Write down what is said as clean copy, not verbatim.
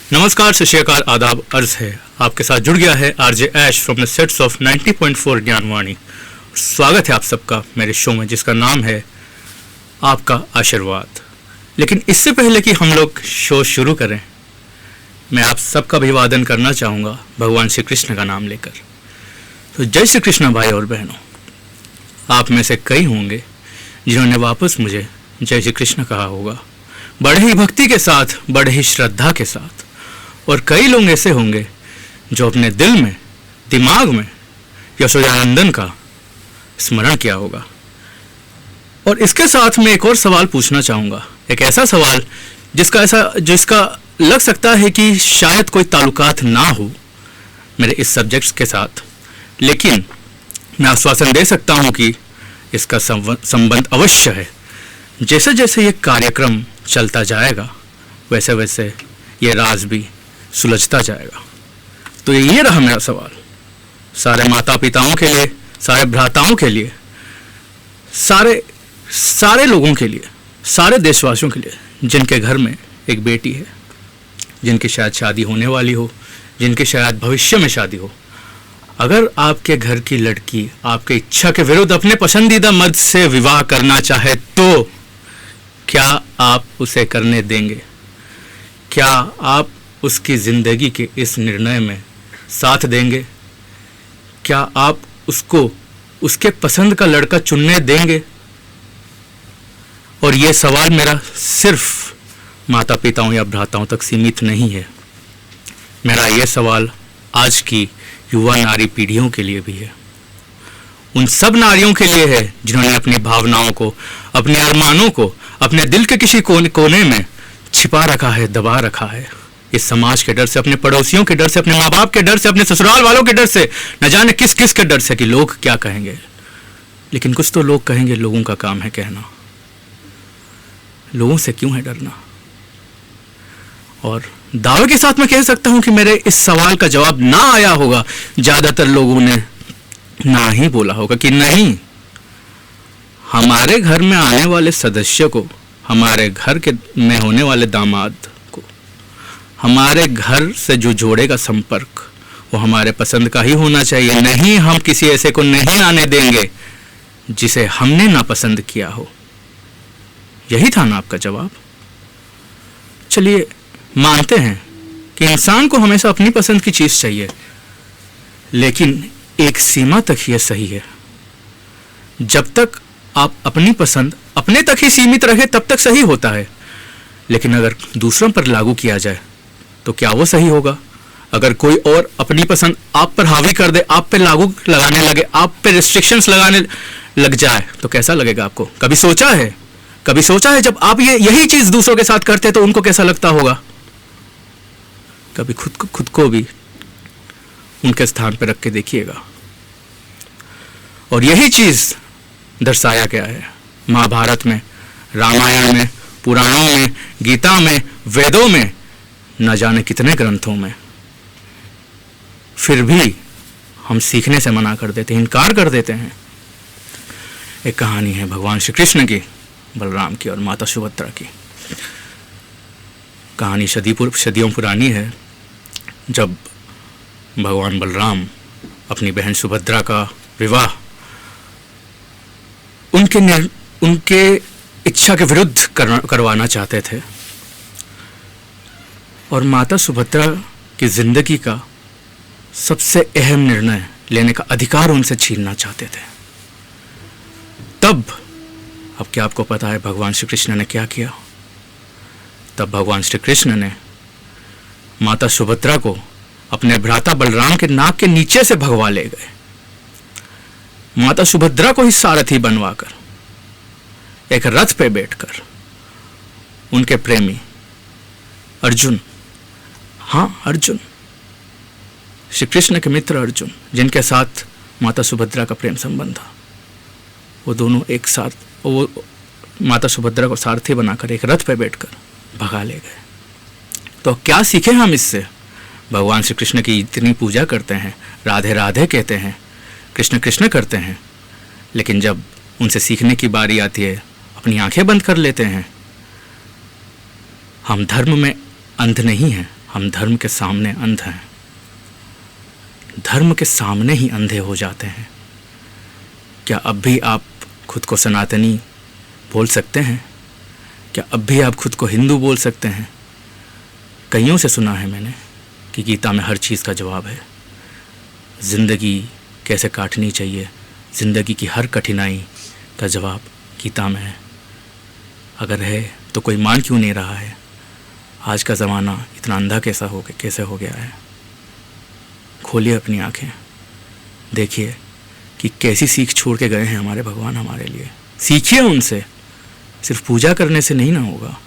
नमस्कार, सत श्री अकाल, आदाब, अर्ज है। आपके साथ जुड़ गया है RJ Ash from the sets of 90.4 Gyanvani. स्वागत है आप सबका मेरे शो में, जिसका नाम है आपका आशीर्वाद। लेकिन इससे पहले कि हम लोग शो शुरू करें, मैं आप सबका अभिवादन करना चाहूँगा भगवान श्री कृष्ण का नाम लेकर। तो जय श्री कृष्ण भाई और बहनों। आप में से कई होंगे जिन्होंने वापस मुझे जय श्री कृष्ण कहा होगा, बड़े ही भक्ति के साथ, बड़े ही श्रद्धा के साथ। और कई लोग ऐसे होंगे जो अपने दिल में, दिमाग में यशोदानंदन का स्मरण किया होगा। और इसके साथ मैं एक और सवाल पूछना चाहूँगा, एक ऐसा सवाल जिसका लग सकता है कि शायद कोई ताल्लुकात ना हो मेरे इस सब्जेक्ट्स के साथ, लेकिन मैं आश्वासन दे सकता हूँ कि इसका संबंध अवश्य है। जैसे जैसे ये कार्यक्रम चलता जाएगा वैसे वैसे ये राज भी सुलझता जाएगा। तो ये रहा मेरा सवाल सारे माता पिताओं के लिए, सारे भ्राताओं के लिए, सारे लोगों के लिए, सारे देशवासियों के लिए जिनके घर में एक बेटी है, जिनकी शायद शादी होने वाली हो, जिनकी शायद भविष्य में शादी हो। अगर आपके घर की लड़की आपके इच्छा के विरुद्ध अपने पसंदीदा मर्द से विवाह करना चाहे तो क्या आप उसे करने देंगे? क्या आप उसकी ज़िंदगी के इस निर्णय में साथ देंगे? क्या आप उसको उसके पसंद का लड़का चुनने देंगे? और ये सवाल मेरा सिर्फ माता पिताओं या भ्राताओं तक सीमित नहीं है। मेरा ये सवाल आज की युवा नारी पीढ़ियों के लिए भी है, उन सब नारियों के लिए है जिन्होंने अपनी भावनाओं को, अपने अरमानों को अपने दिल के किसी कोने में छिपा रखा है, दबा रखा है। इस समाज के डर से, अपने पड़ोसियों के डर से, अपने माँ बाप के डर से, अपने ससुराल वालों के डर से, न जाने किस किस के डर से कि लोग क्या कहेंगे। लेकिन कुछ तो लोग कहेंगे, लोगों का काम है कहना। लोगों से क्यों है डरना? और दावे के साथ मैं कह सकता हूं कि मेरे इस सवाल का जवाब ना आया होगा। ज्यादातर लोगों ने ना ही बोला होगा कि नहीं, हमारे घर में आने वाले सदस्य को, हमारे घर के में होने वाले दामाद को, हमारे घर से जो जोड़ेगा संपर्क, वो हमारे पसंद का ही होना चाहिए। नहीं, हम किसी ऐसे को नहीं आने देंगे जिसे हमने नापसंद किया हो। यही था ना आपका जवाब? चलिए मानते हैं कि इंसान को हमेशा अपनी पसंद की चीज चाहिए, लेकिन एक सीमा तक यह सही है। जब तक आप अपनी पसंद अपने तक ही सीमित रहे तब तक सही होता है। लेकिन अगर दूसरों पर लागू किया जाए तो क्या वो सही होगा? अगर कोई और अपनी पसंद आप पर हावी कर दे, आप पे लागू लगाने लगे, आप पे रिस्ट्रिक्शंस लगाने लग जाए, तो कैसा लगेगा आपको? कभी सोचा है जब आप यही चीज दूसरों के साथ करते तो उनको कैसा लगता होगा? कभी खुद को भी उनके स्थान पर रख के देखिएगा। और यही चीज दर्शाया गया है महाभारत में, रामायण में, पुराणों में, गीता में, वेदों में, न जाने कितने ग्रंथों में। फिर भी हम सीखने से मना कर देते हैं, इनकार कर देते हैं। एक कहानी है भगवान श्री कृष्ण की, बलराम की और माता सुभद्रा की। कहानी सदियों पुरानी है। जब भगवान बलराम अपनी बहन सुभद्रा का विवाह उनके इच्छा के विरुद्ध करवाना चाहते थे और माता सुभद्रा की जिंदगी का सबसे अहम निर्णय लेने का अधिकार उनसे छीनना चाहते थे, तब अब क्या आपको पता है भगवान श्री कृष्ण ने क्या किया? तब भगवान श्री कृष्ण ने माता सुभद्रा को अपने भ्राता बलराम के नाक के नीचे से भगवा ले गए। माता सुभद्रा को ही सारथी बनवाकर एक रथ पे बैठकर उनके प्रेमी अर्जुन, अर्जुन, श्री कृष्ण के मित्र अर्जुन, जिनके साथ माता सुभद्रा का प्रेम संबंध था, वो दोनों एक साथ, वो माता सुभद्रा को सारथी बनाकर एक रथ पे बैठकर भगा ले गए। तो क्या सीखे हम इससे? भगवान श्री कृष्ण की इतनी पूजा करते हैं, राधे राधे कहते हैं, कृष्ण कृष्ण करते हैं, लेकिन जब उनसे सीखने की बारी आती है अपनी आंखें बंद कर लेते हैं। हम धर्म में अंध नहीं हैं, हम धर्म के सामने अंध हैं, धर्म के सामने ही अंधे हो जाते हैं। क्या अब भी आप खुद को सनातनी बोल सकते हैं? क्या अब भी आप खुद को हिंदू बोल सकते हैं? कईयों से सुना है मैंने कि गीता में हर चीज़ का जवाब है। ज़िंदगी कैसे काटनी चाहिए, ज़िंदगी की हर कठिनाई का जवाब गीता में है। अगर है तो कोई मान क्यों नहीं रहा है? आज का ज़माना इतना अंधा कैसे हो गया है? खोलिए अपनी आँखें, देखिए कि कैसी सीख छोड़ के गए हैं हमारे भगवान हमारे लिए। सीखिए उनसे, सिर्फ पूजा करने से नहीं ना होगा।